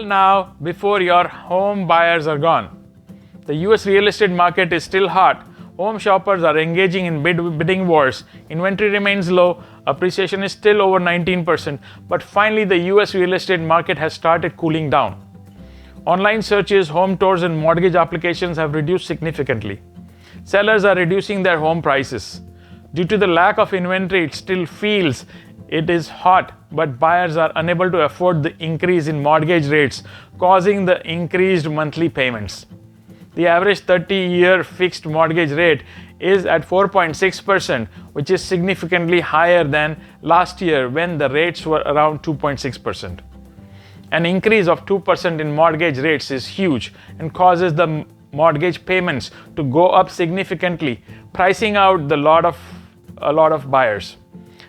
Now, before your home buyers are gone. The US real estate market is still hot. Home shoppers are engaging in bidding wars. Inventory remains low. Appreciation is still over 19%. But finally, the US real estate market has started cooling down. Online searches, home tours, and mortgage applications have reduced significantly. Sellers are reducing their home prices. Due to the lack of inventory, it still feels it is hot, but buyers are unable to afford the increase in mortgage rates, causing the increased monthly payments. The average 30-year fixed mortgage rate is at 4.6%, which is significantly higher than last year when the rates were around 2.6%. An increase of 2% in mortgage rates is huge and causes the mortgage payments to go up significantly, pricing out a lot of buyers.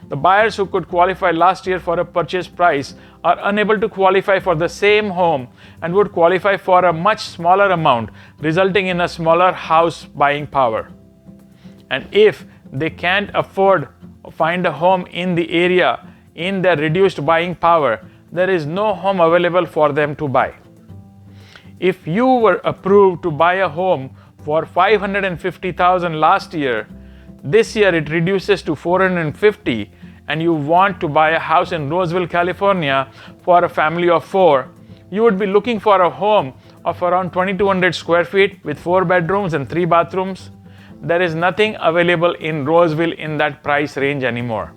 The buyers who could qualify last year for a purchase price are unable to qualify for the same home and would qualify for a much smaller amount, resulting in a smaller house buying power. And if they can't find a home in the area in their reduced buying power, there is no home available for them to buy. If you were approved to buy a home for $550,000 last year, this year it reduces to $450,000, and you want to buy a house in Roseville, California for a family of 4, you would be looking for a home of around 2,200 square feet with 4 bedrooms and 3 bathrooms. There is nothing available in Roseville in that price range anymore.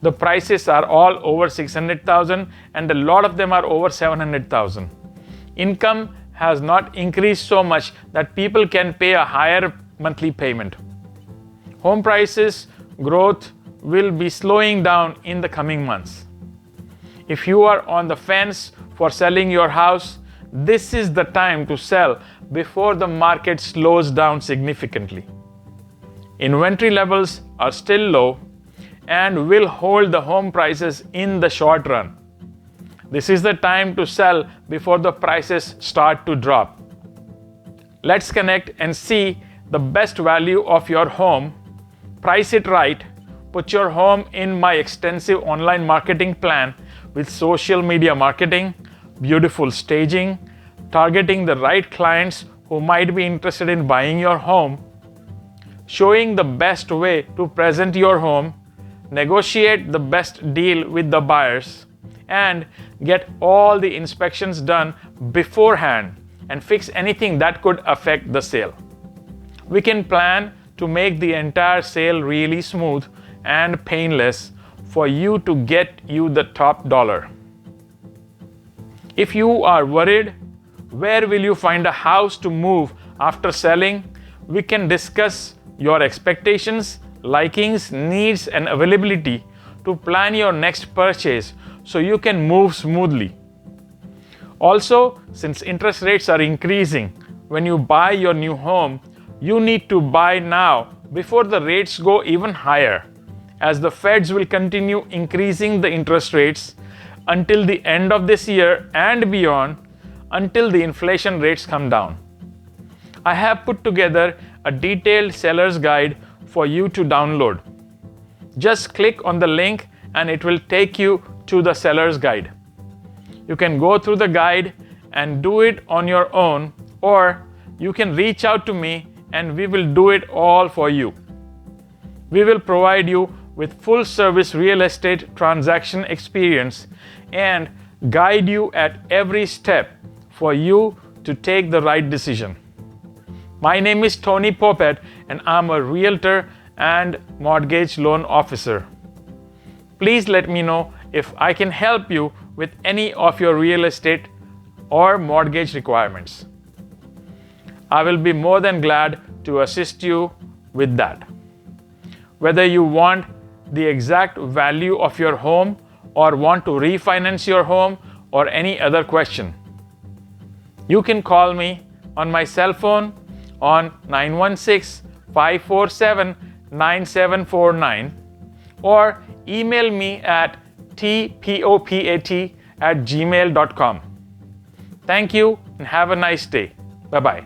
The prices are all over $600,000 and a lot of them are over $700,000. Income has not increased so much that people can pay a higher monthly payment. Home prices growth will be slowing down in the coming months. If you are on the fence for selling your house, this is the time to sell before the market slows down significantly. Inventory levels are still low and will hold the home prices in the short run. This is the time to sell before the prices start to drop. Let's connect and see the best value of your home, price it right, put your home in my extensive online marketing plan with social media marketing, beautiful staging, targeting the right clients who might be interested in buying your home, showing the best way to present your home, negotiate the best deal with the buyers, and get all the inspections done beforehand and fix anything that could affect the sale. We can plan to make the entire sale really smooth and painless for you to get you the top dollar. If you are worried, where will you find a house to move after selling? We can discuss your expectations, likings, needs, and availability to plan your next purchase so you can move smoothly. Also, since interest rates are increasing when you buy your new home, you need to buy now before the rates go even higher, as the Feds will continue increasing the interest rates until the end of this year and beyond, until the inflation rates come down. I have put together a detailed seller's guide for you to download. Just click on the link and it will take you to the seller's guide. You can go through the guide and do it on your own, or you can reach out to me and we will do it all for you. We will provide you with full service real estate transaction experience and guide you at every step for you to take the right decision. My name is Tony Popet and I'm a realtor and mortgage loan officer. Please let me know if I can help you with any of your real estate or mortgage requirements. I will be more than glad to assist you with that. Whether you want the exact value of your home or want to refinance your home or any other question, you can call me on my cell phone on 916-547-9749 or email me at tpopat@gmail.com. Thank you and have a nice day. Bye-bye.